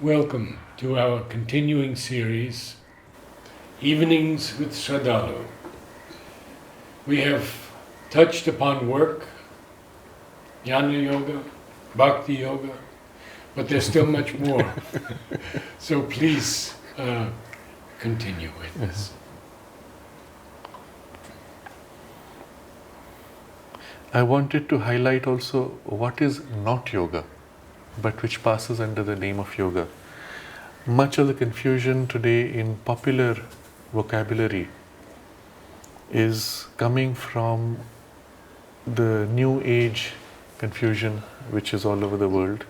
Welcome to our continuing series, Evenings with Sraddhalu. We have touched upon work, Jnana Yoga, Bhakti Yoga, but there's still much more. So please continue with this. I wanted to highlight also what is not yoga, but which passes under the name of yoga. Much of the confusion today in popular vocabulary is coming from the new age confusion which is all over the world.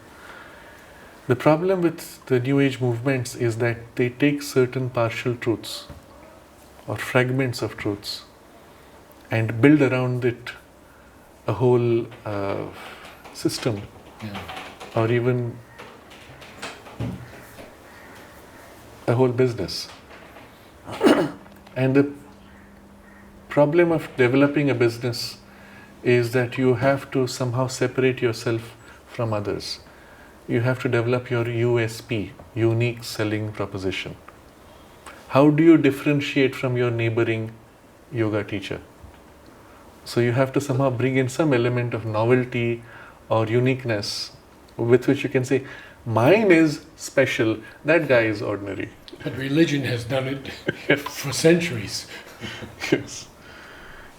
The problem with the new age movements is that they take certain partial truths or fragments of truths and build around it a whole system, or even a whole business. And the problem of developing a business is that you have to somehow separate yourself from others. You have to develop your USP, unique selling proposition. How do you differentiate from your neighboring yoga teacher? So you have to somehow bring in some element of novelty or uniqueness with which you can say, mine is special, that guy is ordinary. But religion has done it for centuries. Yes.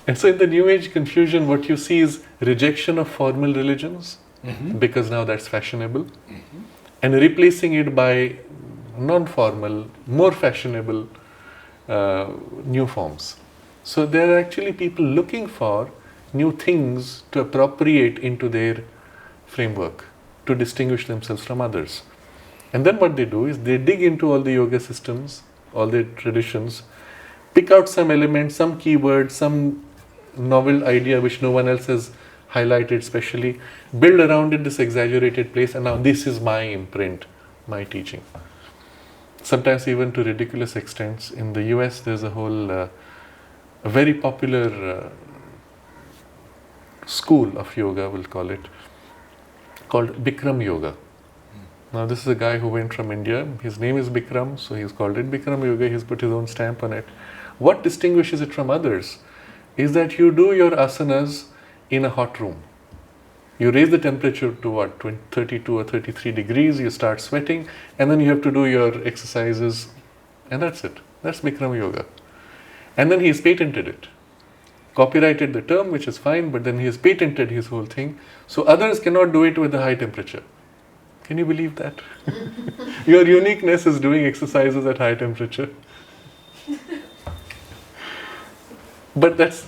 And so in the New Age confusion, what you see is rejection of formal religions, because now that's fashionable, and replacing it by non-formal, more fashionable new forms. So there are actually people looking for new things to appropriate into their framework to distinguish themselves from others. And then what they do is they dig into all the yoga systems, all the traditions, pick out some element, some keyword, some novel idea which no one else has highlighted specially, build around it this exaggerated place, and now this is my imprint, my teaching. Sometimes even to ridiculous extents. In the US there's a whole a very popular school of yoga, we'll call it, called Bikram Yoga. Now this is a guy who went from India. His name is Bikram, so he's called it Bikram Yoga. He's put his own stamp on it. What distinguishes it from others is that you do your asanas in a hot room. You raise the temperature to what, 32 or 33 degrees, you start sweating, and then you have to do your exercises, and that's it. That's Bikram Yoga. And then he has patented it. Copyrighted the term, which is fine, but then he has patented his whole thing. So others cannot do it with a high temperature. Can you believe that? Your uniqueness is doing exercises at high temperature. But that's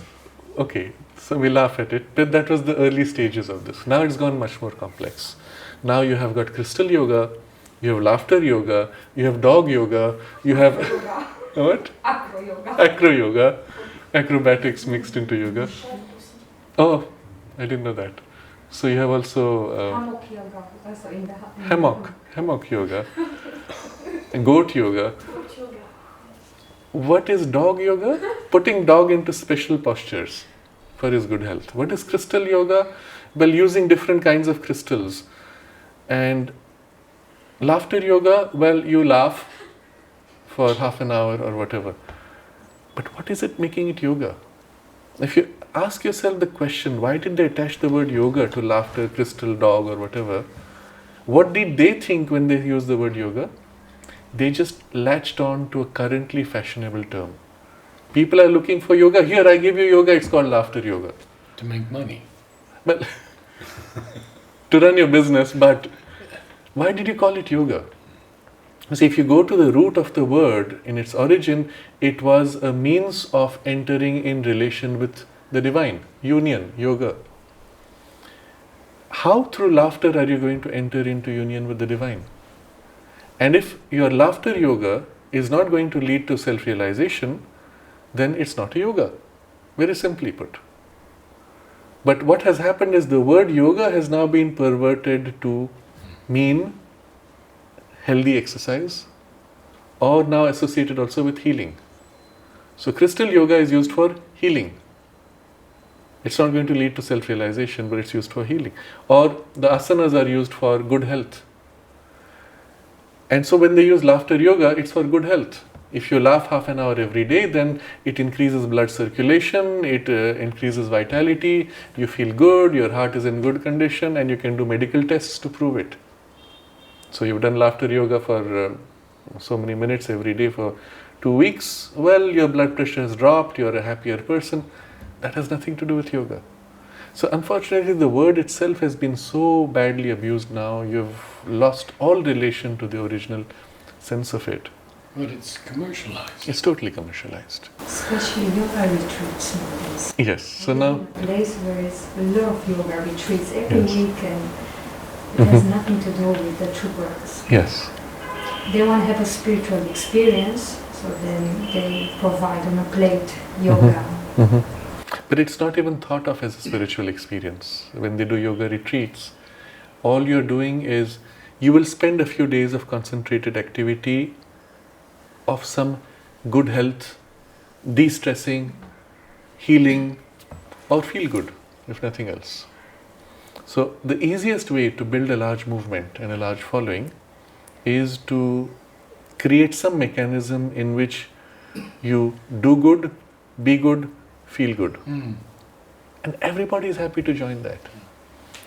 okay. So we laugh at it. But that was the early stages of this. Now it's gone much more complex. Now you have got crystal yoga, you have laughter yoga, you have dog yoga, you have what? Acro yoga. Acro yoga. Acrobatics mixed into yoga. Oh, I didn't know that. So you have also Hammock yoga. Also in the hammock yoga, goat yoga. What is dog yoga? Putting dog into special postures for his good health. What is crystal yoga? Well, using different kinds of crystals. And laughter yoga, well, you laugh for half an hour or whatever. But what is it making it yoga? If you ask yourself the question, why did they attach the word yoga to laughter, crystal, dog or whatever? What did they think when they used the word yoga? They just latched on to a currently fashionable term. People are looking for yoga. Here, I give you yoga, it's called laughter yoga. To make money. Well, to run your business, but why did you call it yoga? See, if you go to the root of the word, in its origin, it was a means of entering in relation with the divine, union, yoga. How through laughter are you going to enter into union with the divine? And if your laughter yoga is not going to lead to self-realization, then it's not a yoga, very simply put. But what has happened is the word yoga has now been perverted to mean healthy exercise, or now associated also with healing. So crystal yoga is used for healing. It's not going to lead to self-realization, but it's used for healing. Or the asanas are used for good health. And so when they use laughter yoga, it's for good health. If you laugh half an hour every day, then it increases blood circulation, it increases vitality, you feel good, your heart is in good condition, and you can do medical tests to prove it. So you've done laughter yoga for so many minutes every day for 2 weeks, well, your blood pressure has dropped, you're a happier person. That has nothing to do with yoga. So unfortunately, the word itself has been so badly abused now, you've lost all relation to the original sense of it. But it's commercialized. It's totally commercialized. Especially yoga retreats nowadays. Yes, so now, A place where it's a lot of yoga retreats every Yes. week, and it has nothing to do with the true practice. yes, They want to have a spiritual experience, so then they provide on a plate yoga. but it's not even thought of as a spiritual experience. When they do yoga retreats, all you're doing is you will spend a few days of concentrated activity of some good health, de-stressing, healing, or feel good, if nothing else. So the easiest way to build a large movement and a large following is to create some mechanism in which you do good, be good, feel good. And everybody is happy to join that.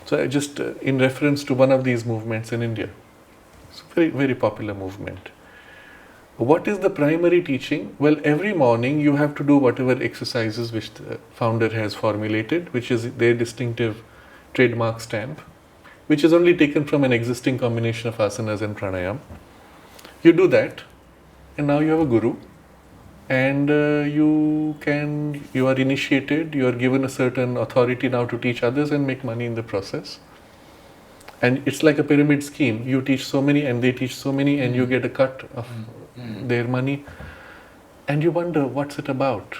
So I just, in reference to one of these movements in India, it's a very, very popular movement. What is the primary teaching? Well, every morning you have to do whatever exercises which the founder has formulated, which is their distinctive trademark stamp, which is only taken from an existing combination of asanas and pranayam. You do that, and now you have a guru, and you are initiated, you are given a certain authority now to teach others and make money in the process. And it's like a pyramid scheme. You teach so many and they teach so many, and you get a cut of their money. And you wonder, what's it about?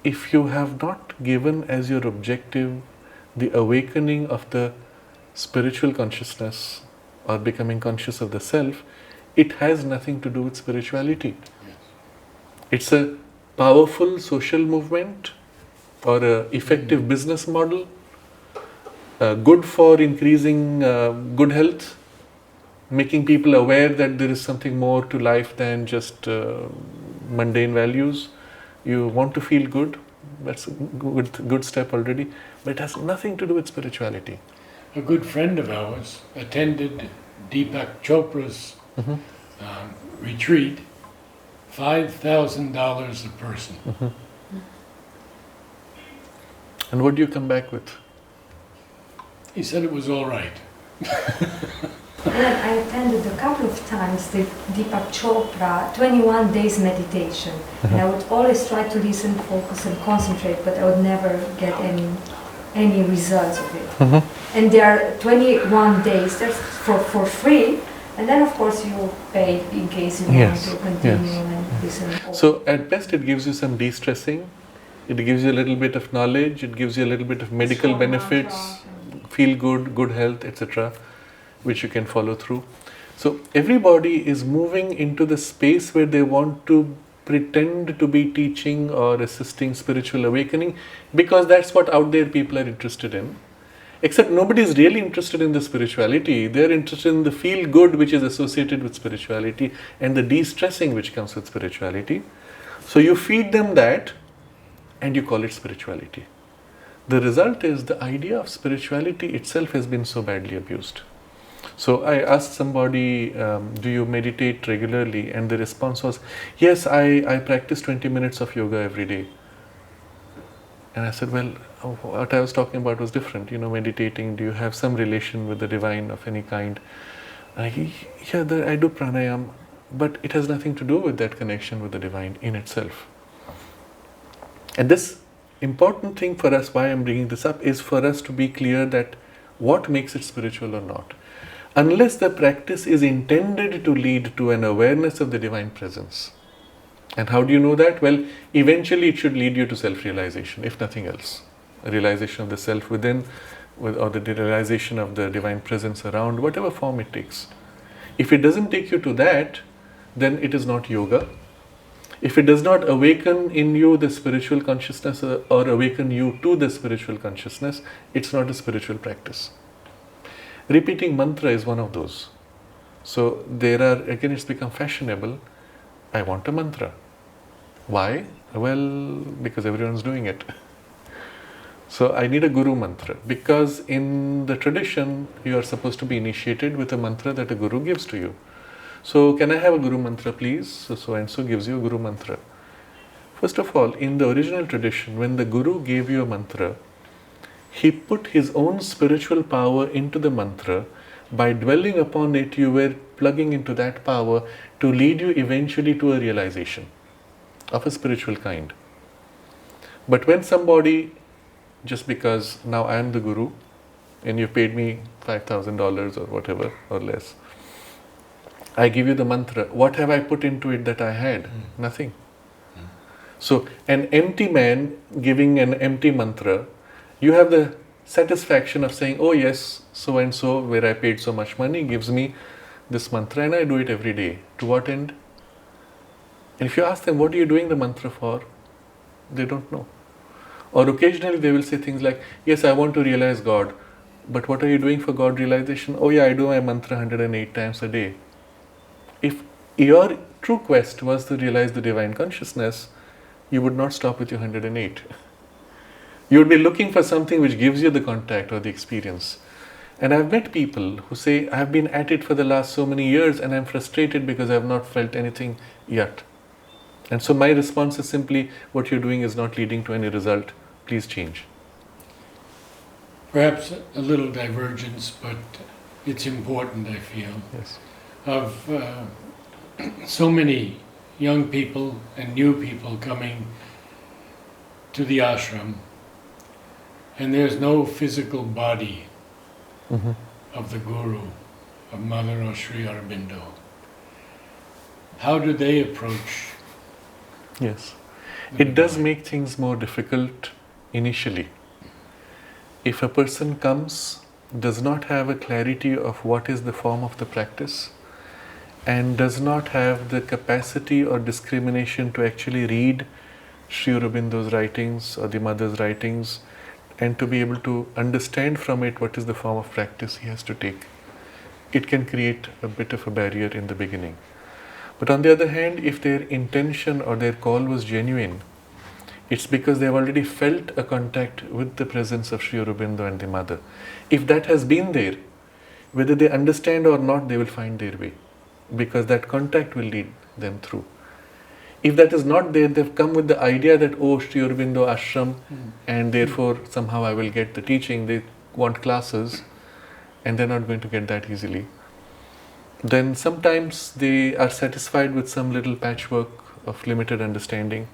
If you have not given as your objective the awakening of the spiritual consciousness or becoming conscious of the self, it has nothing to do with spirituality. It's a powerful social movement or an effective business model, good for increasing good health, making people aware that there is something more to life than just mundane values. You want to feel good, that's a good step already, but it has nothing to do with spirituality. A good friend of ours attended Deepak Chopra's retreat, $5,000 a person. And what do you come back with? He said it was all right. And I attended a couple of times the Deepak Chopra 21 days meditation. And I would always try to listen, focus and concentrate, but I would never get any results of it. And there are 21 days that's for free, and then of course you pay in case you want to continue and listen. So at best it gives you some de-stressing, it gives you a little bit of knowledge, it gives you a little bit of medical Strong benefits, mantra. feel good, good health, etc., which you can follow through. So everybody is moving into the space where they want to pretend to be teaching or assisting spiritual awakening, because that's what out there people are interested in. Except nobody is really interested in the spirituality. They are interested in the feel good which is associated with spirituality and the de-stressing which comes with spirituality. So you feed them that and you call it spirituality. The result is the idea of spirituality itself has been so badly abused. So I asked somebody, do you meditate regularly? And the response was, yes, I practice 20 minutes of yoga every day. And I said, well, what I was talking about was different. You know, meditating, do you have some relation with the divine of any kind? I do pranayam, but it has nothing to do with that connection with the divine in itself. And this important thing for us, why I'm bringing this up, is for us to be clear that what makes it spiritual or not. Unless the practice is intended to lead to an awareness of the divine presence. And how do you know that? Well, eventually it should lead you to self-realization, if nothing else. A realization of the self within, or the realization of the divine presence around, whatever form it takes. If it doesn't take you to that, then it is not yoga. If it does not awaken in you the spiritual consciousness or awaken you to the spiritual consciousness, it's not a spiritual practice. Repeating mantra is one of those. So there are, again, it's become fashionable. I want a mantra. Why? Well, because everyone's doing it. So I need a guru mantra, because in the tradition you are supposed to be initiated with a mantra that a guru gives to you. So can I have a guru mantra, please? So and so gives you a guru mantra. First of all, in the original tradition, when the guru gave you a mantra, he put his own spiritual power into the mantra. By dwelling upon it, you were plugging into that power to lead you eventually to a realization of a spiritual kind. But when somebody, just because now I am the guru and you paid me $5,000 or whatever or less, I give you the mantra, what have I put into it that I had? Nothing. So an empty man giving an empty mantra, you have the satisfaction of saying, oh yes, so and so, where I paid so much money, gives me this mantra and I do it every day. To what end? And if you ask them, what are you doing the mantra for? They don't know. Or occasionally they will say things like, yes, I want to realize God. But what are you doing for God realization? Oh yeah, I do my mantra 108 times a day. If your true quest was to realize the divine consciousness, you would not stop with your 108. You would be looking for something which gives you the contact or the experience. And I've met people who say, I've been at it for the last so many years and I'm frustrated because I've not felt anything yet. And so my response is simply, what you're doing is not leading to any result. Please change. Perhaps a little divergence, but it's important, I feel. Yes. Of so many young people and new people coming to the ashram, and there's no physical body of the guru, of Mother or Sri Aurobindo. How do they approach? Yes. It does make things more difficult initially. If a person comes, does not have a clarity of what is the form of the practice, and does not have the capacity or discrimination to actually read Sri Aurobindo's writings or the mother's writings, and to be able to understand from it what is the form of practice he has to take, it can create a bit of a barrier in the beginning. But on the other hand, if their intention or their call was genuine, it's because they have already felt a contact with the presence of Sri Aurobindo and the mother. If that has been there, whether they understand or not, they will find their way, because that contact will lead them through. If that is not there, they've come with the idea that, oh, Sri Aurobindo Ashram, and therefore somehow I will get the teaching. They want classes, and they're not going to get that easily. Then sometimes they are satisfied with some little patchwork of limited understanding.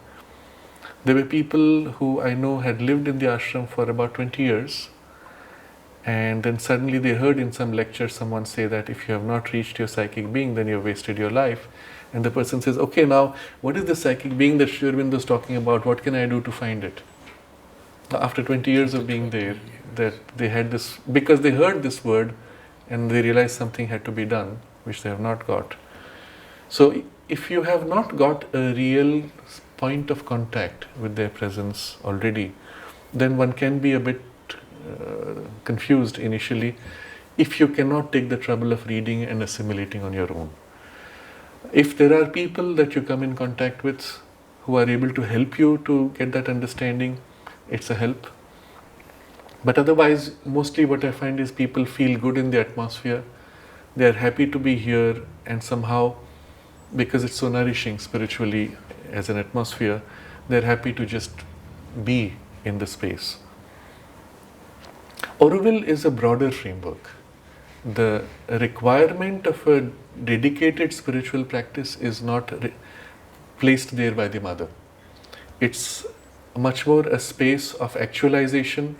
There were people who I know had lived in the ashram for about 20 years, and then suddenly they heard in some lecture someone say that if you have not reached your psychic being, then you have wasted your life. And the person says, okay, now what is the psychic being that Sri Aurobindo is talking about? What can I do to find it? After 20 years of being there, that they had this, because they heard this word and they realized something had to be done, which they have not got. So if you have not got a real point of contact with their presence already, then one can be a bit confused initially if you cannot take the trouble of reading and assimilating on your own. If there are people that you come in contact with who are able to help you to get that understanding, it's a help. But otherwise, mostly what I find is people feel good in the atmosphere. They are happy to be here, and somehow, because it's so nourishing spiritually as an atmosphere, they're happy to just be in the space. Auroville is a broader framework. The requirement of a dedicated spiritual practice is not placed there by the mother. It's much more a space of actualization,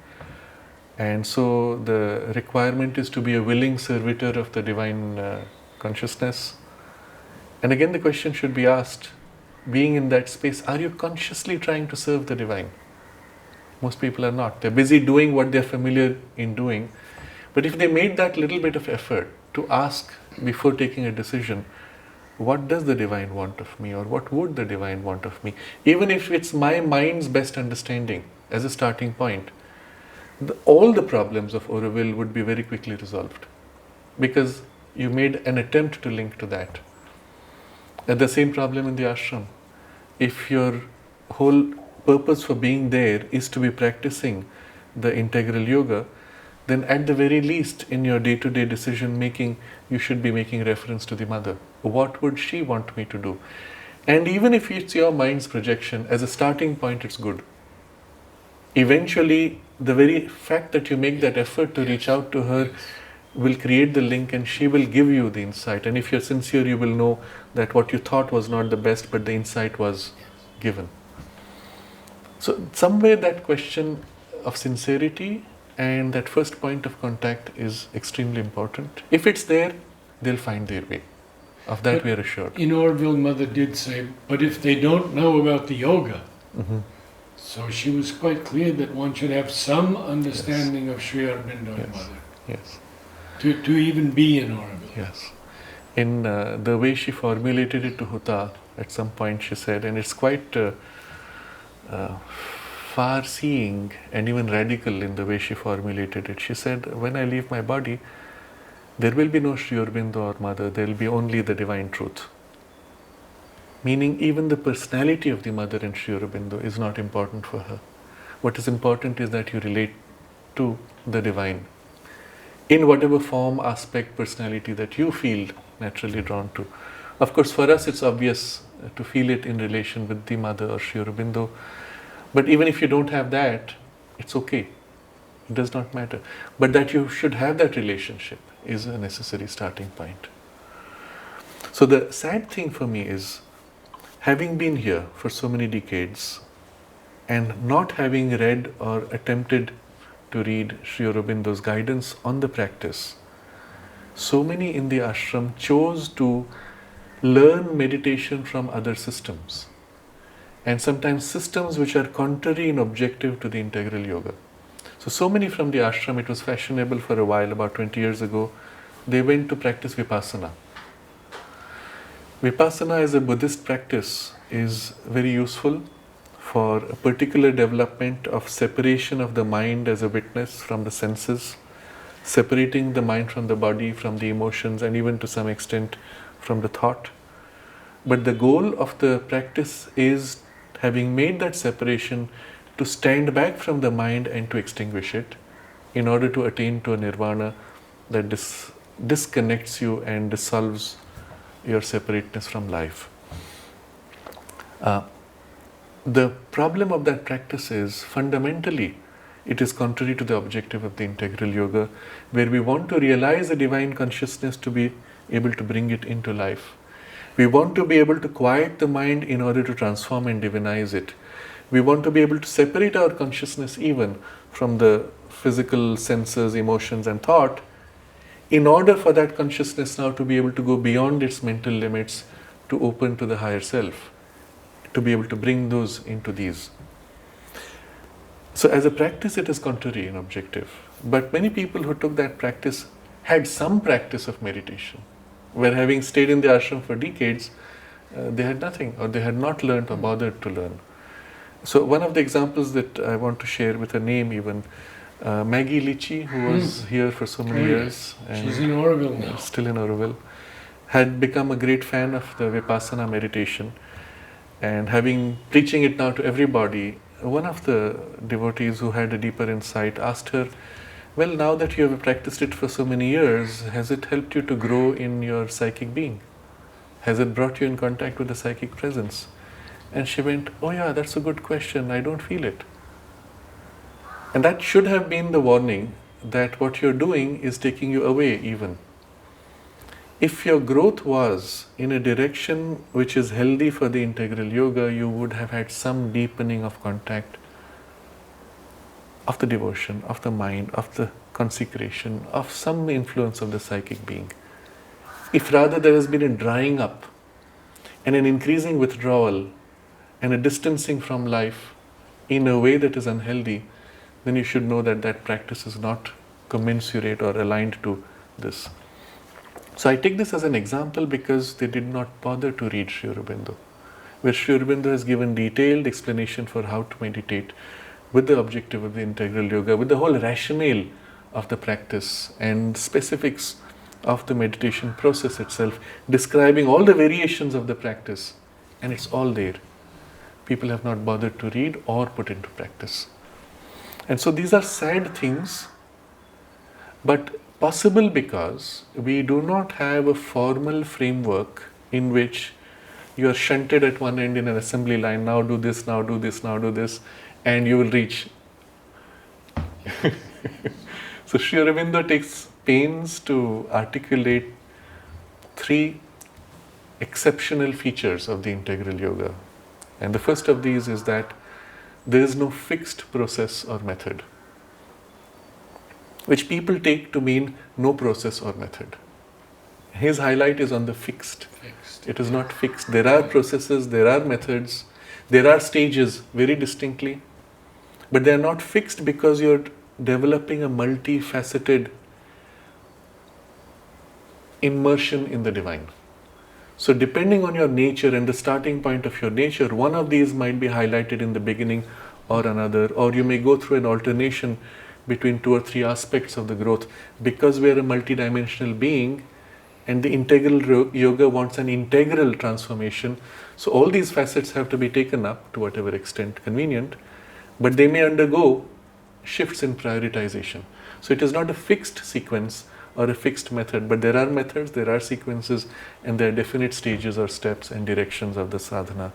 and so the requirement is to be a willing servitor of the divine consciousness. And again, the question should be asked, being in that space, are you consciously trying to serve the divine? Most people are not. They're busy doing what they're familiar in doing. But if they made that little bit of effort to ask before taking a decision, what does the divine want of me, or what would the divine want of me? Even if it's my mind's best understanding as a starting point, all the problems of Auroville would be very quickly resolved. Because You made an attempt to link to that. And the same problem in the ashram. If your whole purpose for being there is to be practicing the integral yoga, then at the very least in your day-to-day decision making, you should be making reference to the mother. What would she want me to do? And even if it's your mind's projection, as a starting point, it's good. Eventually, the very fact that you make that effort to reach out to her will create the link, and she will give you the insight. And if you're sincere, you will know that what you thought was not the best, but the insight was given. So somewhere that question of sincerity and that first point of contact is extremely important. If it's there, they'll find their way. Of that we are assured. In Aurobindo, Mother did say, but if they don't know about the yoga, so she was quite clear that one should have some understanding of Sri Aurobindo and Mother. Yes. To even be in Aurobindo. Yes. In the way she formulated it to Huta, at some point she said, and it's quite far-seeing and even radical in the way she formulated it. She said, when I leave my body, there will be no Sri Aurobindo or Mother, there will be only the divine truth. Meaning even the personality of the Mother and Sri Aurobindo is not important for her. What is important is that you relate to the divine in whatever form, aspect, personality that you feel naturally drawn to. Of course, for us it's obvious to feel it in relation with the Mother or Sri Aurobindo. But even if you don't have that, it's okay. It does not matter. But that you should have that relationship is a necessary starting point. So the sad thing for me is, having been here for so many decades and not having read or attempted to read Sri Aurobindo's guidance on the practice, so many in the ashram chose to learn meditation from other systems, and sometimes systems which are contrary in objective to the integral yoga. So many from the ashram, it was fashionable for a while, about 20 years ago, they went to practice Vipassana. Vipassana as a Buddhist practice is very useful for a particular development of separation of the mind as a witness from the senses, separating the mind from the body, from the emotions, and even to some extent from the thought. But the goal of the practice is, having made that separation, to stand back from the mind and to extinguish it in order to attain to a nirvana that disconnects you and dissolves your separateness from life. The problem of that practice is, fundamentally, it is contrary to the objective of the integral yoga, where we want to realize a divine consciousness to be able to bring it into life. We want to be able to quiet the mind in order to transform and divinize it. We want to be able to separate our consciousness even from the physical senses, emotions and thought, in order for that consciousness now to be able to go beyond its mental limits, to open to the higher self, to be able to bring those into these. So as a practice it is contrary in objective, but many people who took that practice had some practice of meditation, where having stayed in the ashram for decades, they had nothing, or they had not learned or bothered to learn. So one of the examples that I want to share with a name even, Maggie Lichi, who was here for so many years, and she's in Aurobindo now. Still in Aurobindo, had become a great fan of the Vipassana meditation, and having preaching it now to everybody, one of the devotees who had a deeper insight asked her, well, now that you have practiced it for so many years, has it helped you to grow in your psychic being? Has it brought you in contact with the psychic presence? And she went, oh yeah, that's a good question, I don't feel it. And that should have been the warning that what you're doing is taking you away even. If your growth was in a direction which is healthy for the integral yoga, you would have had some deepening of contact of the devotion, of the mind, of the consecration, of some influence of the psychic being. If rather there has been a drying up and an increasing withdrawal and a distancing from life in a way that is unhealthy, then you should know that that practice is not commensurate or aligned to this. So I take this as an example because they did not bother to read Sri Aurobindo, where Sri Aurobindo has given detailed explanation for how to meditate with the objective of the integral yoga, with the whole rationale of the practice and specifics of the meditation process itself, describing all the variations of the practice, and it's all there. People have not bothered to read or put into practice. And so these are sad things, but possible because we do not have a formal framework in which you are shunted at one end in an assembly line, now do this, now do this, now do this, and you will reach. So Sri Aurobindo takes pains to articulate 3 exceptional features of the integral yoga. And the first of these is that there is no fixed process or method, which people take to mean no process or method. His highlight is on the fixed. It is not fixed. There are processes, there are methods, there are stages very distinctly, but they are not fixed because you're developing a multifaceted immersion in the divine. So depending on your nature and the starting point of your nature, one of these might be highlighted in the beginning or another, or you may go through an alternation between 2 or 3 aspects of the growth, because we are a multidimensional being and the integral yoga wants an integral transformation. So all these facets have to be taken up to whatever extent convenient, but they may undergo shifts in prioritization. So it is not a fixed sequence or a fixed method, but there are methods, there are sequences, and there are definite stages or steps and directions of the sadhana,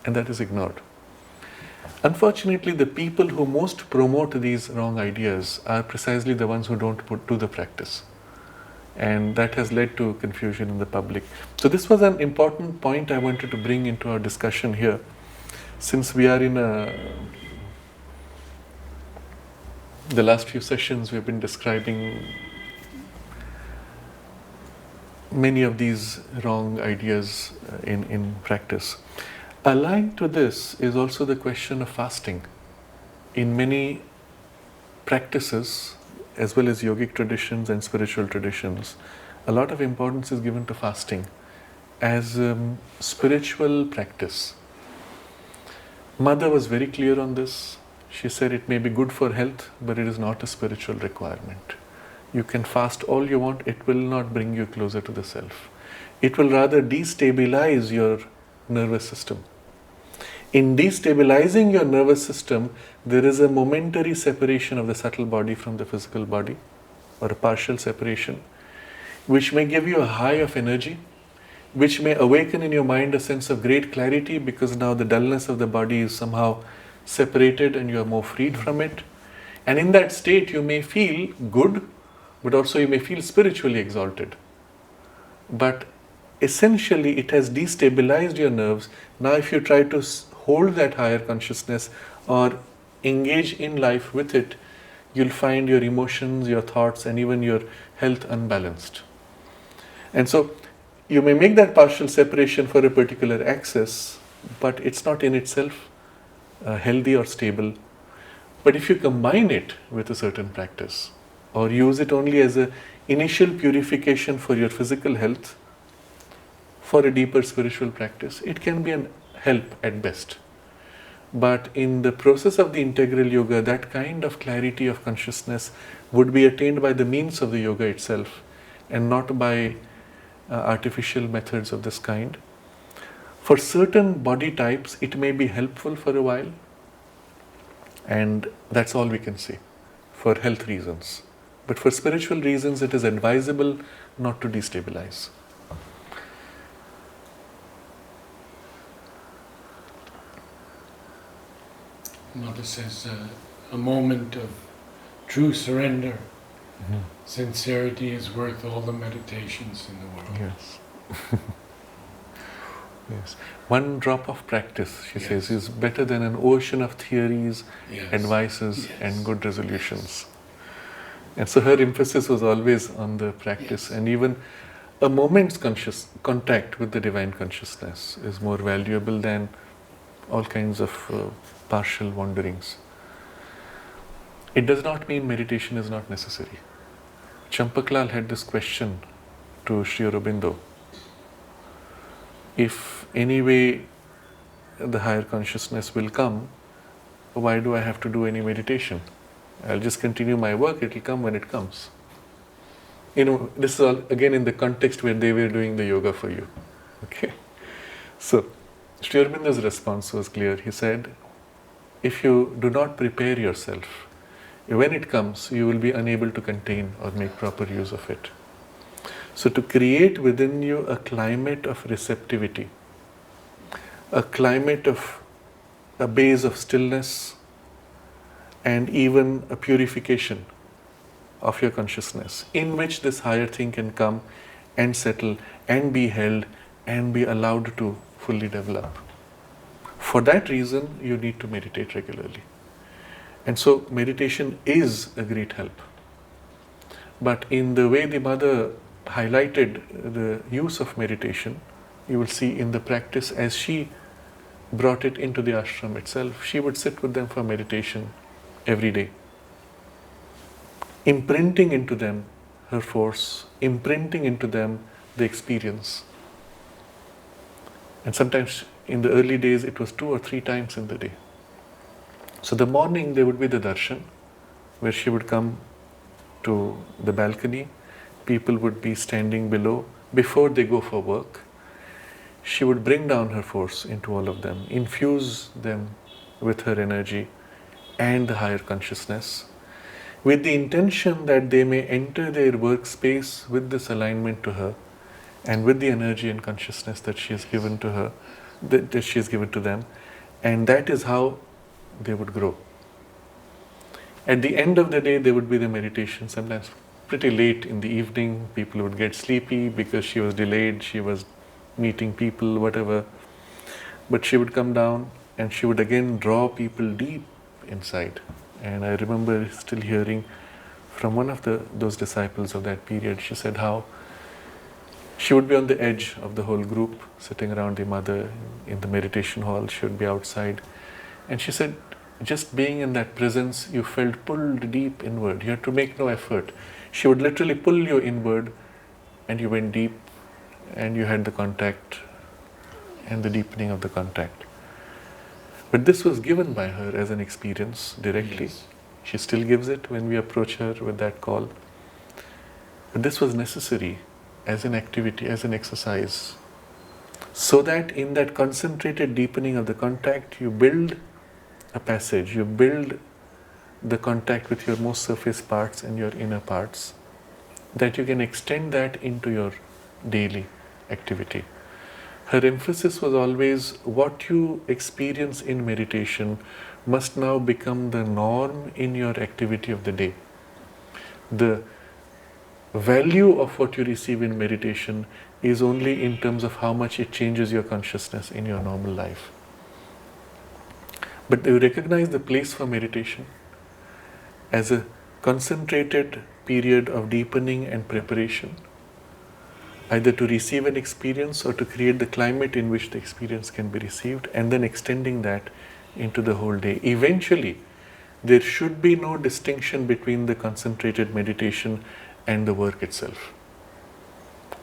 and that is ignored. Unfortunately, the people who most promote these wrong ideas are precisely the ones who don't do the practice, and that has led to confusion in the public. So this was an important point I wanted to bring into our discussion here, since we are in the last few sessions we've been describing many of these wrong ideas in practice. Aligned to this is also the question of fasting. In many practices, as well as yogic traditions and spiritual traditions, a lot of importance is given to fasting as spiritual practice. Mother was very clear on this. She said it may be good for health, but it is not a spiritual requirement. You can fast all you want, it will not bring you closer to the self. It will rather destabilize your nervous system. In destabilizing your nervous system, there is a momentary separation of the subtle body from the physical body, or a partial separation, which may give you a high of energy, which may awaken in your mind a sense of great clarity, because now the dullness of the body is somehow separated and you are more freed from it. And in that state you may feel good, but also you may feel spiritually exalted. But essentially it has destabilized your nerves. Now if you try to hold that higher consciousness or engage in life with it, you'll find your emotions, your thoughts, and even your health unbalanced. And so you may make that partial separation for a particular access, but it's not in itself healthy or stable. But if you combine it with a certain practice, or use it only as an initial purification for your physical health, for a deeper spiritual practice, it can be an help at best. But in the process of the integral yoga, that kind of clarity of consciousness would be attained by the means of the yoga itself, and not by artificial methods of this kind. For certain body types, it may be helpful for a while, and that's all we can say, for health reasons. But for spiritual reasons, it is advisable not to destabilize. Mother says a moment of true surrender, sincerity is worth all the meditations in the world. Yes. Yes. One drop of practice, she says, is better than an ocean of theories, advices, and good resolutions. And so her emphasis was always on the practice, and even a moment's conscious contact with the divine consciousness is more valuable than all kinds of partial wanderings. It does not mean meditation is not necessary. Champaklal had this question to Sri Aurobindo: if anyway the higher consciousness will come, why do I have to do any meditation? I'll just continue my work, it will come when it comes. this is all again in the context where they were doing the yoga for you. Okay. So, Sri Aurobindo's response was clear. He said, if you do not prepare yourself, when it comes, you will be unable to contain or make proper use of it. So, to create within you a climate of receptivity, a climate of a base of stillness, and even a purification of your consciousness, in which this higher thing can come and settle and be held and be allowed to fully develop. For that reason, you need to meditate regularly. And so, meditation is a great help. But in the way the mother highlighted the use of meditation, you will see in the practice as she brought it into the ashram itself, she would sit with them for meditation every day, imprinting into them her force, imprinting into them the experience. And sometimes in the early days it was 2 or 3 times in the day. So the morning there would be the darshan, where she would come to the balcony, people would be standing below before they go for work. She would bring down her force into all of them, infuse them with her energy and the higher consciousness, with the intention that they may enter their workspace with this alignment to her and with the energy and consciousness that she has given to her, that she has given to them, and that is how they would grow. At the end of the day, there would be the meditation, sometimes pretty late in the evening. People would get sleepy because she was delayed, she was meeting people, whatever. But she would come down and she would again draw people deep inside. And I remember still hearing from one of those disciples of that period, she said how she would be on the edge of the whole group, sitting around the mother in the meditation hall. She would be outside. And she said, just being in that presence, you felt pulled deep inward. You had to make no effort. She would literally pull you inward, and you went deep, and you had the contact and the deepening of the contact. But this was given by her as an experience directly. Yes. She still gives it when we approach her with that call. But this was necessary as an activity, as an exercise, so that in that concentrated deepening of the contact, you build a passage, you build the contact with your most surface parts and your inner parts, that you can extend that into your daily activity. Her emphasis was always what you experience in meditation must now become the norm in your activity of the day. The value of what you receive in meditation is only in terms of how much it changes your consciousness in your normal life. But you recognize the place for meditation as a concentrated period of deepening and preparation, either to receive an experience or to create the climate in which the experience can be received, and then extending that into the whole day. Eventually, there should be no distinction between the concentrated meditation and the work itself.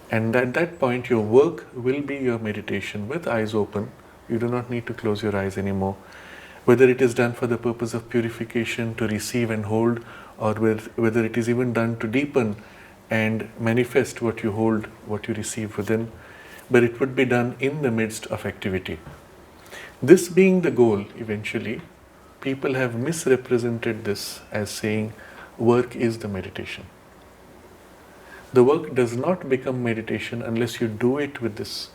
And at that point, your work will be your meditation with eyes open. You do not need to close your eyes anymore. Whether it is done for the purpose of purification, to receive and hold, or whether it is even done to deepen and manifest what you hold, what you receive within, but it would be done in the midst of activity. This being the goal eventually, people have misrepresented this as saying work is the meditation. The work does not become meditation unless you do it with this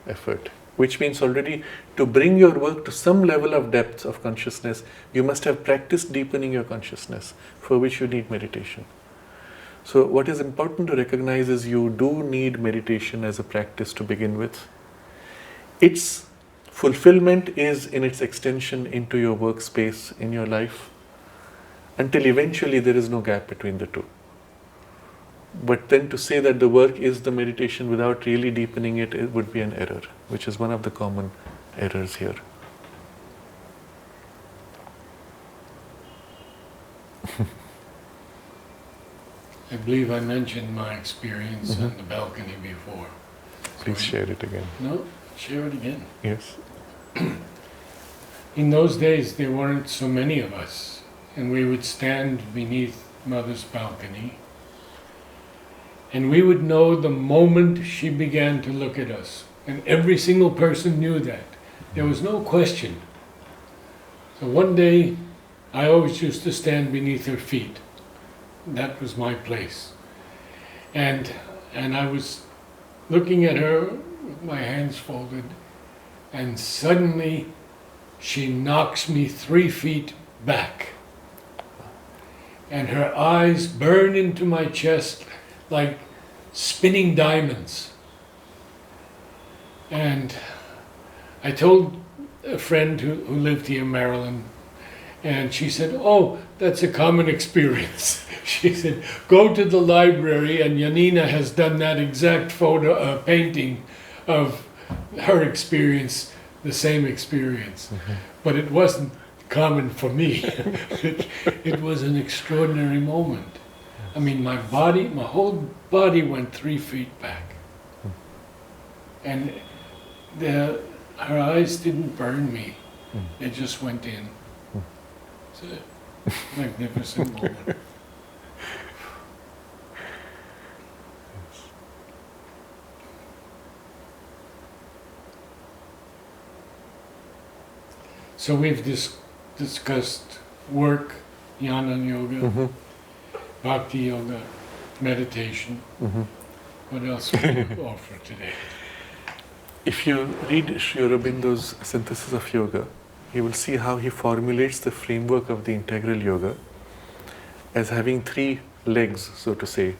effort, which means already to bring your work to some level of depth of consciousness, you must have practiced deepening your consciousness, for which you need meditation. So what is important to recognize is you do need meditation as a practice to begin with. Its fulfillment is in its extension into your workspace in your life, until eventually there is no gap between the two. But then to say that the work is the meditation without really deepening it, it would be an error, which is one of the common errors here. I believe I mentioned my experience on the balcony before. Please share it again. No, share it again. Yes. In those days, there weren't so many of us, and we would stand beneath Mother's balcony, And we would know the moment she began to look at us. And every single person knew that. There was no question. So one day, I always used to stand beneath her feet. That was my place. And I was looking at her with my hands folded, and suddenly she knocks me 3 feet back. And her eyes burn into my chest like spinning diamonds. And I told a friend who lived here in Maryland, and she said, "Oh, that's a common experience." She said, "Go to the library, and Janina has done that exact painting of her experience, the same experience." But it wasn't common for me. It was an extraordinary moment. I mean, my whole body went 3 feet back. And her eyes didn't burn me. They just went in. It's a magnificent moment. So we've discussed work, jnana yoga, bhakti yoga, meditation. What else would you offer today? If you read Sri Aurobindo's synthesis of yoga, you will see how he formulates the framework of the integral yoga as having 3 legs, so to say,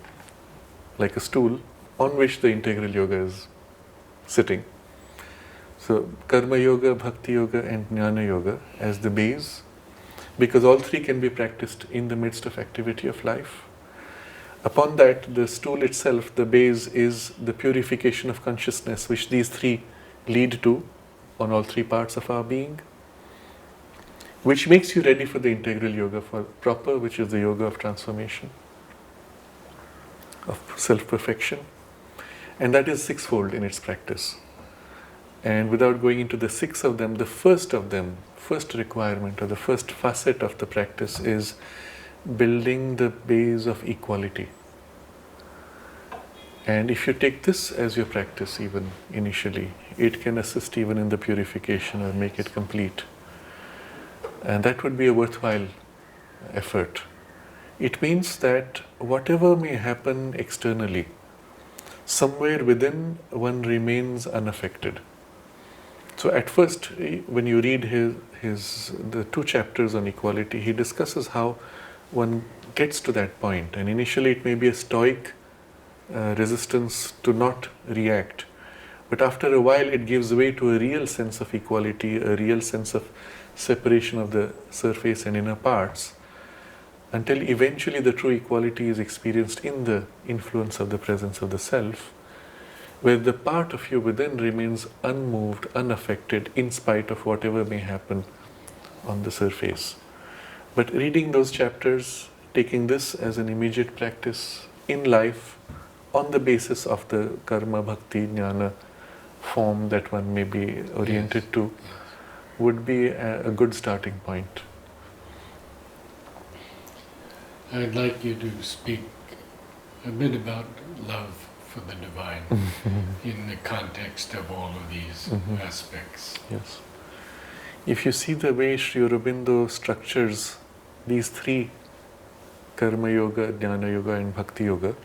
like a stool on which the integral yoga is sitting. So karma yoga, bhakti yoga and jnana yoga as the base, because all 3 can be practiced in the midst of activity of life. Upon that, the stool itself, the base, is the purification of consciousness, which these 3 lead to on all 3 parts of our being, which makes you ready for the integral yoga for proper, which is the yoga of transformation, of self-perfection. And that is 6-fold in its practice. And without going into the 6 of them, the first requirement or the first facet of the practice is building the base of equality. And if you take this as your practice even initially, it can assist even in the purification or make it complete. And that would be a worthwhile effort. It means that whatever may happen externally, somewhere within one remains unaffected. So at first, when you read the 2 chapters on equality, he discusses how one gets to that point. And initially it may be a stoic resistance to not react. But after a while it gives way to a real sense of equality, a real sense of separation of the surface and inner parts, until eventually the true equality is experienced in the influence of the presence of the self, where the part of you within remains unmoved, unaffected, in spite of whatever may happen on the surface. But reading those chapters, taking this as an immediate practice in life, on the basis of the karma, bhakti, jnana form that one may be oriented to, would be a good starting point. I'd like you to speak a bit about love for the divine in the context of all of these aspects. Yes. If you see the way Sri Aurobindo structures these 3, karma yoga, jnana yoga and bhakti yoga,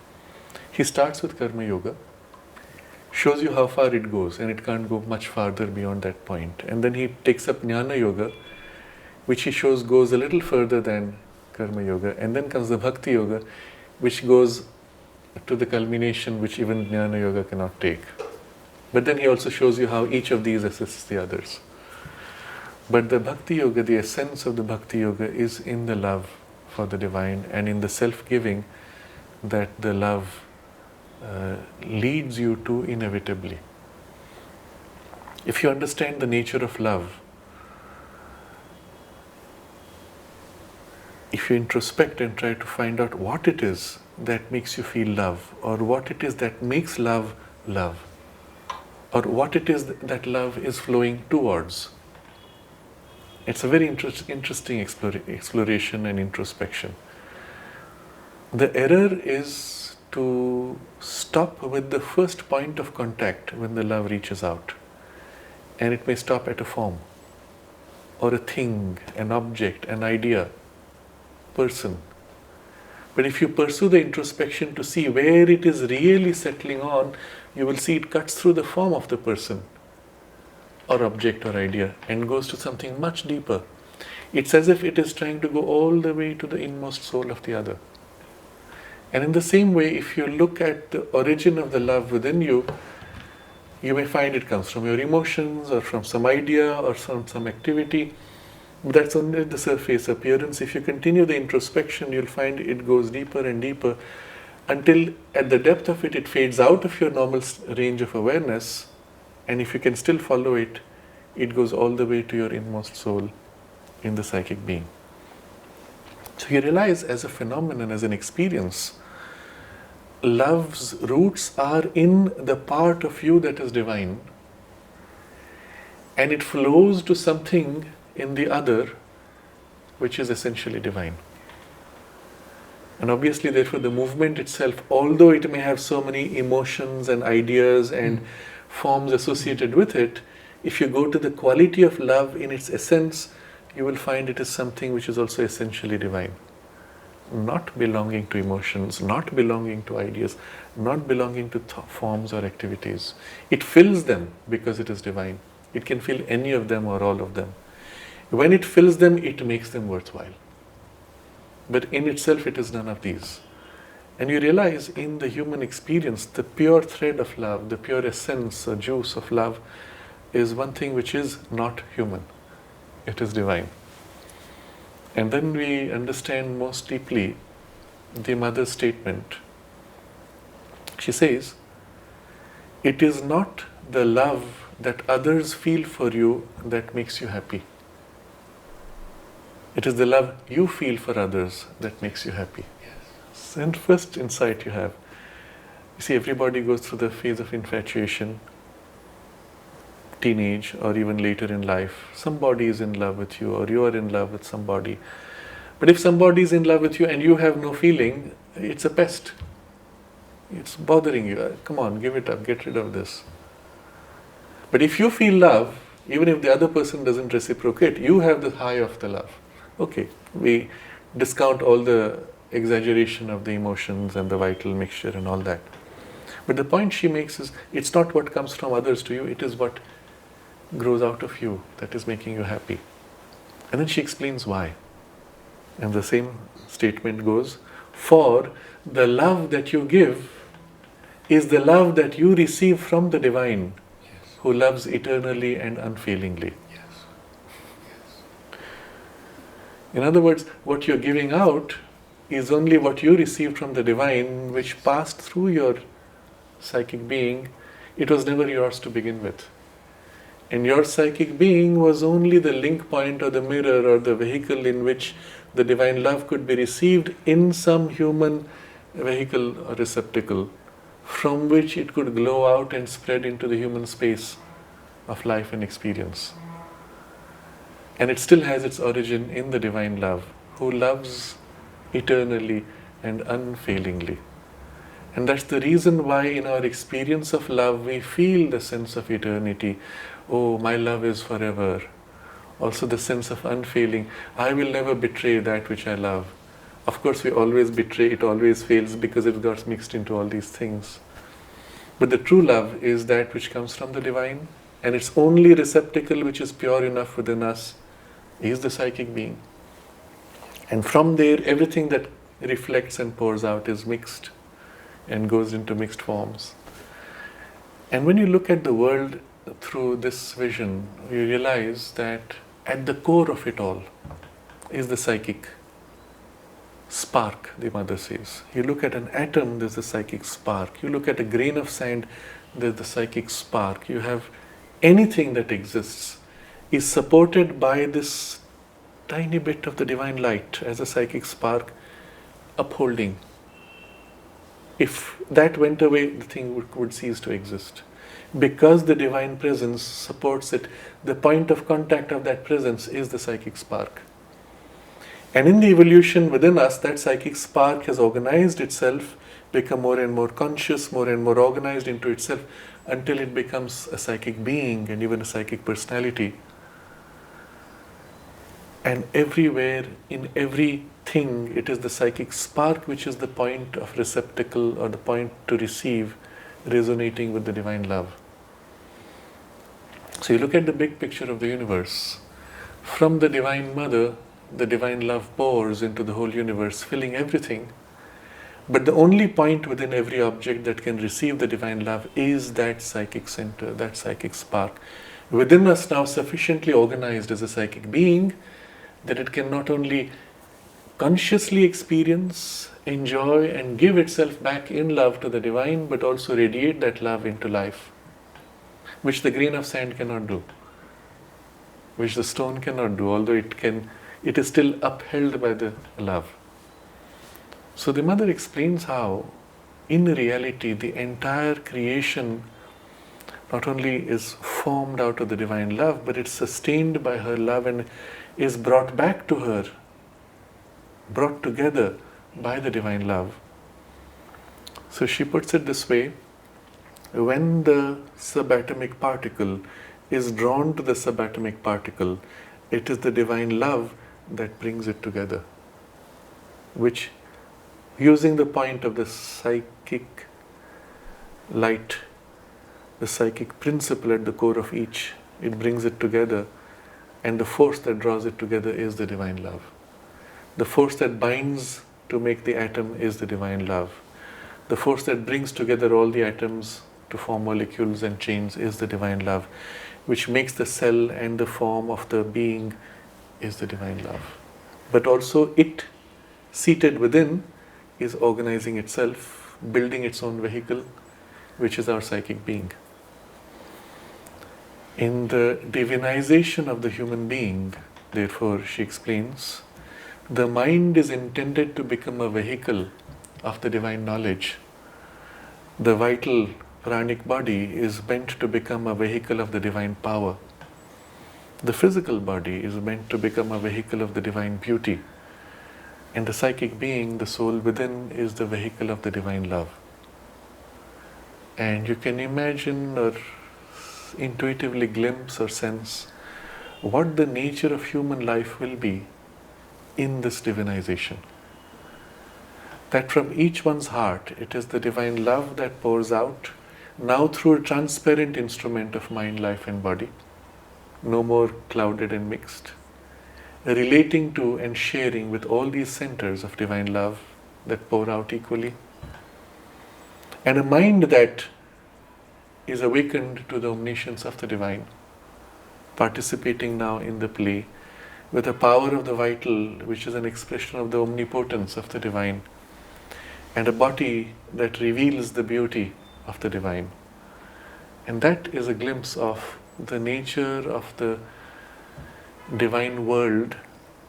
he starts with karma yoga, shows you how far it goes, and it can't go much farther beyond that point. And then he takes up jnana yoga, which he shows goes a little further than karma yoga, and then comes the bhakti yoga, which goes to the culmination which even jnana yoga cannot take. But then he also shows you how each of these assists the others. But the bhakti yoga, the essence of the bhakti yoga is in the love for the divine and in the self-giving that the love leads you to inevitably. If you understand the nature of love, if you introspect and try to find out what it is that makes you feel love, or what it is that makes love love, or what it is that love is flowing towards, it's a very interesting exploration and introspection. The error is to stop with the first point of contact when the love reaches out. And it may stop at a form, or a thing, an object, an idea, person. But if you pursue the introspection to see where it is really settling on, you will see it cuts through the form of the person, or object, or idea, and goes to something much deeper. It's as if it is trying to go all the way to the inmost soul of the other. And in the same way, if you look at the origin of the love within you, you may find it comes from your emotions, or from some idea, or from some activity. That's only the surface appearance. If you continue the introspection, you'll find it goes deeper and deeper, until at the depth of it, it fades out of your normal range of awareness. And if you can still follow it, it goes all the way to your inmost soul in the psychic being. So you realize, as a phenomenon, as an experience, love's roots are in the part of you that is divine, and it flows to something in the other which is essentially divine. And obviously, therefore, the movement itself, although it may have so many emotions and ideas and forms associated with it, if you go to the quality of love in its essence, you will find it is something which is also essentially divine. Not belonging to emotions, not belonging to ideas, not belonging to forms or activities. It fills them because it is divine. It can fill any of them or all of them. When it fills them, it makes them worthwhile. But in itself, it is none of these. And you realize, in the human experience, the pure thread of love, the pure essence or juice of love, is one thing which is not human. It is divine. And then we understand most deeply the mother's statement. She says, "It is not the love that others feel for you that makes you happy. It is the love you feel for others that makes you happy." Yes. And first insight you have. You see, everybody goes through the phase of infatuation, teenage, or even later in life. Somebody is in love with you, or you are in love with somebody. But if somebody is in love with you and you have no feeling, it's a pest. It's bothering you. Come on, give it up, get rid of this. But if you feel love, even if the other person doesn't reciprocate, you have the high of the love. Okay, we discount all the exaggeration of the emotions and the vital mixture and all that. But the point she makes is, it's not what comes from others to you, it is what grows out of you that is making you happy. And then she explains why. And the same statement goes, "For the love that you give is the love that you receive from the divine, yes, who loves eternally and unfailingly." Yes. Yes. In other words, what you're giving out is only what you received from the divine, which passed through your psychic being. It was never yours to begin with. And your psychic being was only the link point or the mirror or the vehicle in which the divine love could be received in some human vehicle or receptacle, from which it could glow out and spread into the human space of life and experience. And it still has its origin in the divine love, who loves eternally and unfailingly. And that's the reason why in our experience of love we feel the sense of eternity. Oh, my love is forever. Also the sense of unfailing. I will never betray that which I love. Of course we always betray, it always fails because it got mixed into all these things. But the true love is that which comes from the divine, and its only receptacle which is pure enough within us is the psychic being. And from there everything that reflects and pours out is mixed and goes into mixed forms. And when you look at the world through this vision, you realize that at the core of it all is the psychic spark, the mother says. You look at an atom, there's a psychic spark. You look at a grain of sand, there's the psychic spark. You have anything that exists is supported by this tiny bit of the divine light as a psychic spark upholding. If that went away, the thing would cease to exist. Because the divine presence supports it, the point of contact of that presence is the psychic spark. And in the evolution within us, that psychic spark has organized itself become more and more conscious, more and more organized into itself, until it becomes a psychic being and even a psychic personality. And everywhere, in everything, it is the psychic spark which is the point of receptacle or the point to receive, resonating with the divine love. So you look at the big picture of the universe. From the Divine Mother, the divine love pours into the whole universe, filling everything. But the only point within every object that can receive the divine love is that psychic center, that psychic spark. Within us now sufficiently organized as a psychic being that it can not only consciously experience, enjoy and give itself back in love to the divine, but also radiate that love into life, which the grain of sand cannot do, which the stone cannot do, although it is still upheld by the love. So the mother explains how, in reality, the entire creation not only is formed out of the divine love, but it's sustained by her love and is brought back to her, brought together by the divine love. So she puts it this way: when the subatomic particle is drawn to the subatomic particle, it is the divine love that brings it together, which, using the point of the psychic light, the psychic principle at the core of each, it brings it together, and the force that draws it together is the divine love. The force that binds to make the atom is the divine love. The force that brings together all the atoms to form molecules and chains is the divine love, which makes the cell and the form of the being is the divine love. But also it, seated within, is organizing itself, building its own vehicle, which is our psychic being. In the divinization of the human being, therefore, she explains, the mind is intended to become a vehicle of the divine knowledge. The vital pranic body is meant to become a vehicle of the divine power. The physical body is meant to become a vehicle of the divine beauty. And the psychic being, the soul within, is the vehicle of the divine love. And you can imagine or intuitively glimpse or sense what the nature of human life will be in this divinization. That from each one's heart, it is the divine love that pours out, now through a transparent instrument of mind, life and body, no more clouded and mixed, relating to and sharing with all these centers of divine love that pour out equally, and a mind that is awakened to the omniscience of the divine, participating now in the play with the power of the vital, which is an expression of the omnipotence of the divine, and a body that reveals the beauty of the divine. And that is a glimpse of the nature of the divine world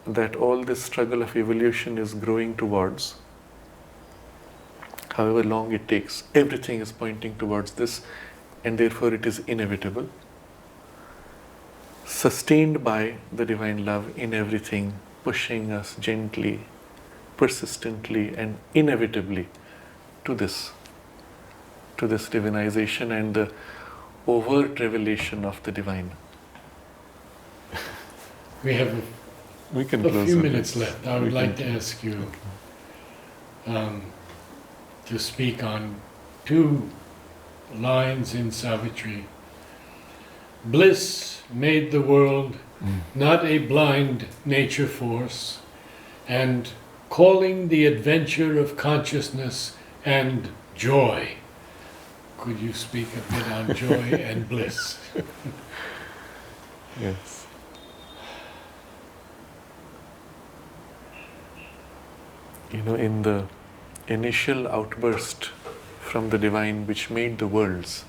that all this struggle of evolution is growing towards. However long it takes, everything is pointing towards this, and therefore it is inevitable, sustained by the divine love in everything, pushing us gently, persistently and inevitably to this divinization and the overt revelation of the divine. We have We can a close few on minutes this. left. I would like to ask you to speak on two lines in Savitri. Bliss made the world not a blind nature force, and calling the adventure of consciousness and joy. Could you speak a bit on joy and bliss? Yes. You know, in the initial outburst from the divine which made the worlds,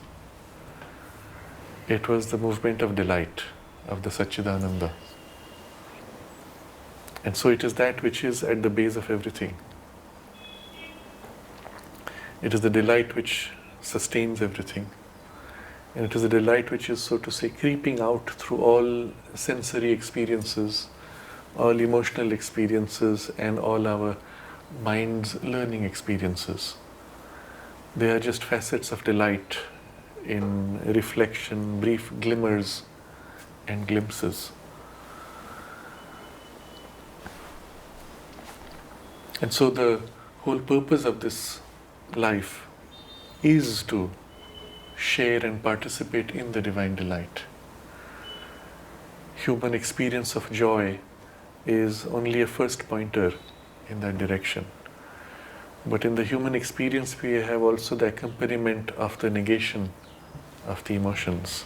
it was the movement of delight, of the Satchidananda. And so it is that which is at the base of everything. It is the delight which sustains everything. And it is a delight which is, so to say, creeping out through all sensory experiences, all emotional experiences, and all our mind's learning experiences. They are just facets of delight in reflection, brief glimmers and glimpses. And so the whole purpose of this life is to share and participate in the divine delight. Human experience of joy is only a first pointer in that direction. But in the human experience, we have also the accompaniment of the negation of the emotions.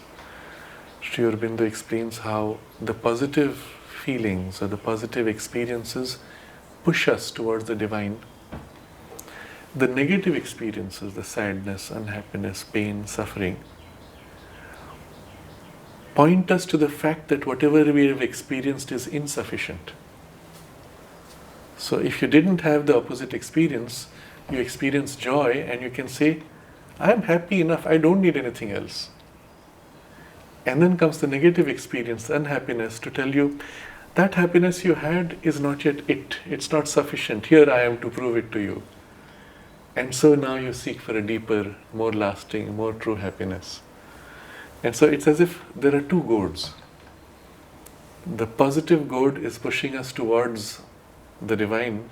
Sri Aurobindo explains how the positive feelings or the positive experiences push us towards the divine. The negative experiences, the sadness, unhappiness, pain, suffering, point us to the fact that whatever we have experienced is insufficient. So if you didn't have the opposite experience, you experience joy and you can say, I am happy enough, I don't need anything else. And then comes the negative experience, the unhappiness, to tell you, that happiness you had is not yet it. It's not sufficient. Here I am to prove it to you. And so now you seek for a deeper, more lasting, more true happiness. And so it's as if there are two goads. The positive goad is pushing us towards the divine.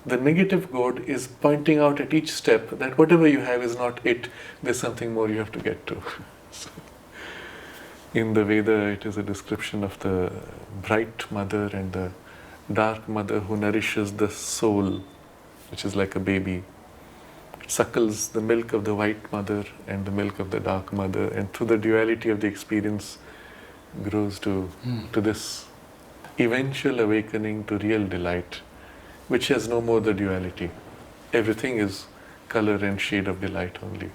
The negative goad is pointing out at each step that whatever you have is not it. There's something more you have to get to. So, in the Veda, it is a description of the bright mother and the dark mother who nourishes the soul, which is like a baby. It suckles the milk of the white mother and the milk of the dark mother, and through the duality of the experience grows to this eventual awakening to real delight, which has no more the duality. Everything is color and shade of delight only.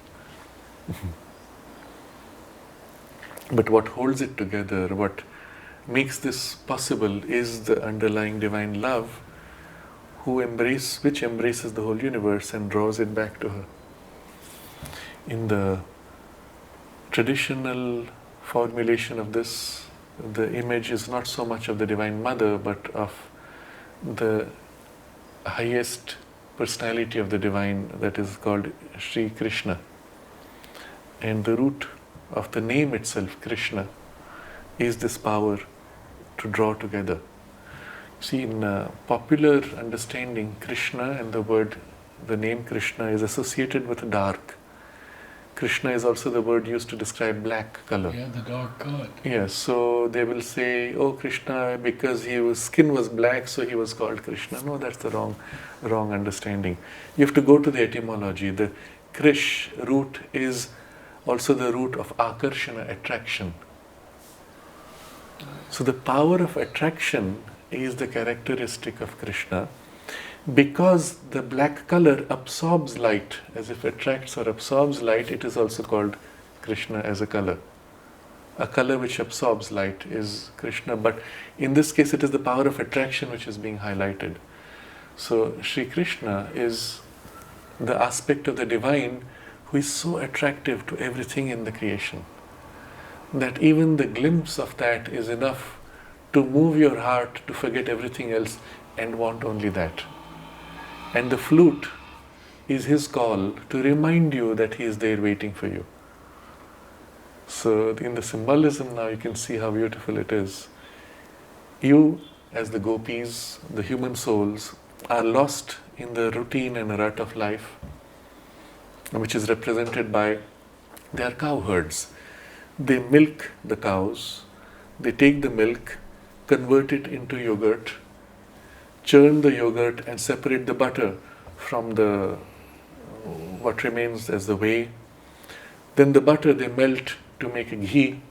But what holds it together, what makes this possible, is the underlying divine love which embraces the whole universe and draws it back to her. In the traditional formulation of this, the image is not so much of the Divine Mother, but of the highest personality of the Divine, that is called Sri Krishna. And the root of the name itself, Krishna, is this power to draw together. See, in popular understanding, Krishna and the name Krishna is associated with dark. Krishna is also the word used to describe black color. Yeah, the dark god. Yes, so they will say, oh, Krishna, because his skin was black, so he was called Krishna. No, that's the wrong understanding. You have to go to the etymology. The Krish root is also the root of akarshana, attraction. So the power of attraction is the characteristic of Krishna. Because the black color absorbs light, as if attracts or absorbs light, it is also called Krishna as a color. A color which absorbs light is Krishna, but in this case it is the power of attraction which is being highlighted. So Sri Krishna is the aspect of the divine who is so attractive to everything in the creation that even the glimpse of that is enough to move your heart to forget everything else and want only that. And the flute is his call to remind you that he is there waiting for you. So in the symbolism now you can see how beautiful it is. You, as the gopis, the human souls, are lost in the routine and rut of life, which is represented by their cow herds. They milk the cows, they take the milk, convert it into yogurt, churn the yogurt and separate the butter from the what remains as the whey. Then the butter they melt to make a ghee,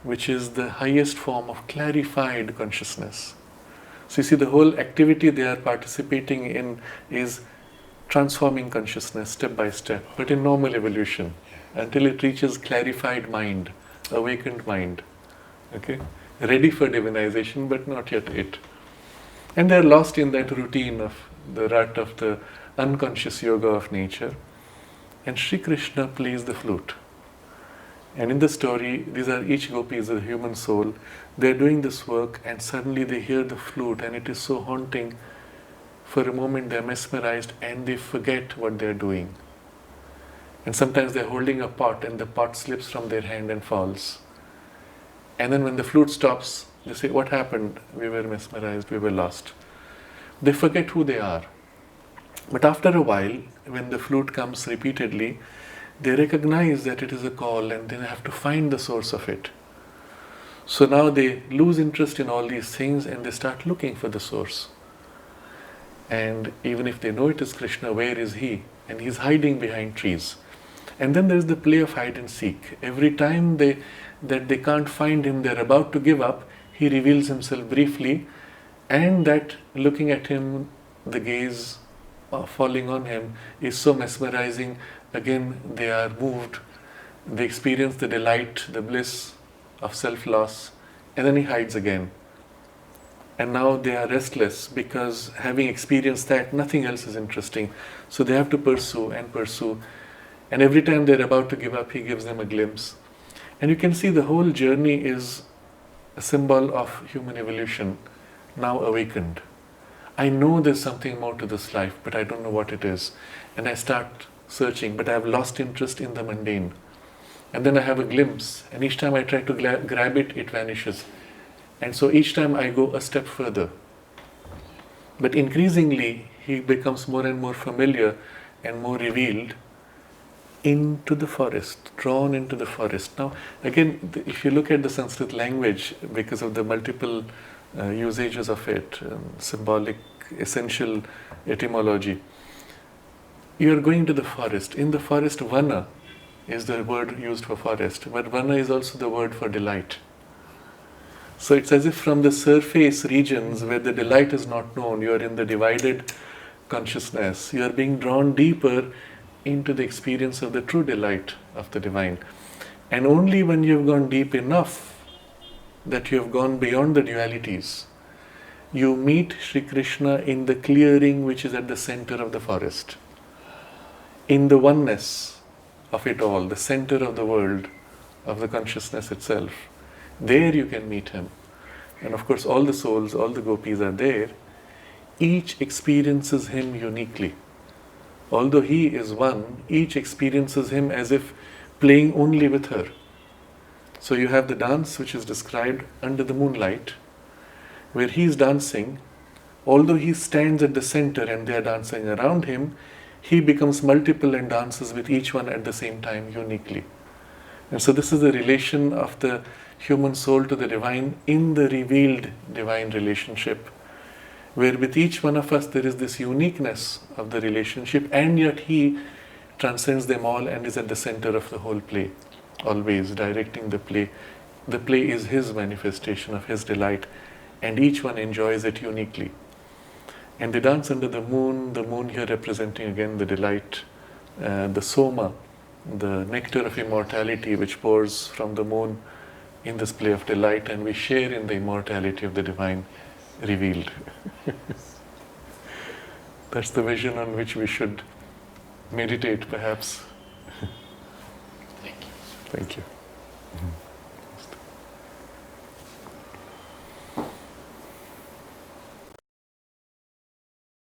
which is the highest form of clarified consciousness. So you see, the whole activity they are participating in is transforming consciousness step by step, but in normal evolution, until it reaches clarified mind, awakened mind, okay, ready for divinization, but not yet it. And they are lost in that routine of the rut of the unconscious yoga of nature. And Sri Krishna plays the flute. And in the story, these are each gopis, a human soul. They are doing this work, and suddenly they hear the flute, and it is so haunting. For a moment, they are mesmerized, and they forget what they are doing. And sometimes they're holding a pot and the pot slips from their hand and falls. And then when the flute stops, they say, what happened? We were mesmerized, we were lost. They forget who they are. But after a while, when the flute comes repeatedly, they recognize that it is a call and then have to find the source of it. So now they lose interest in all these things and they start looking for the source. And even if they know it is Krishna, where is he? And he's hiding behind trees. And then there's the play of hide and seek. Every time that they can't find him, they're about to give up, he reveals himself briefly, and that looking at him, the gaze falling on him is so mesmerizing. Again, they are moved. They experience the delight, the bliss of self-loss, and then he hides again. And now they are restless because having experienced that, nothing else is interesting. So they have to pursue and pursue. And every time they're about to give up, he gives them a glimpse. And you can see the whole journey is a symbol of human evolution, now awakened. I know there's something more to this life, but I don't know what it is. And I start searching, but I have lost interest in the mundane. And then I have a glimpse, and each time I try to grab it, it vanishes. And so each time I go a step further. But increasingly, he becomes more and more familiar and more revealed into the forest, drawn into the forest. Now, again, if you look at the Sanskrit language, because of the multiple usages of it, symbolic, essential etymology, you are going to the forest. In the forest, vana is the word used for forest, but vana is also the word for delight. So it's as if from the surface regions where the delight is not known, you are in the divided consciousness, you are being drawn deeper into the experience of the true delight of the divine. And only when you have gone deep enough that you have gone beyond the dualities, you meet Sri Krishna in the clearing which is at the center of the forest, in the oneness of it all, the center of the world, of the consciousness itself. There you can meet him. And of course all the souls, all the gopis are there. Each experiences him uniquely. Although he is one, each experiences him as if playing only with her. So you have the dance which is described under the moonlight, where he is dancing. Although he stands at the center and they are dancing around him, he becomes multiple and dances with each one at the same time uniquely. And so this is the relation of the human soul to the divine in the revealed divine relationship, where with each one of us there is this uniqueness of the relationship, and yet he transcends them all and is at the center of the whole play, always directing the play. The play is his manifestation of his delight, and each one enjoys it uniquely. And they dance under the moon here representing again the delight, the soma, the nectar of immortality which pours from the moon in this play of delight, and we share in the immortality of the divine revealed. That's the vision on which we should meditate, perhaps. Thank you. Thank you.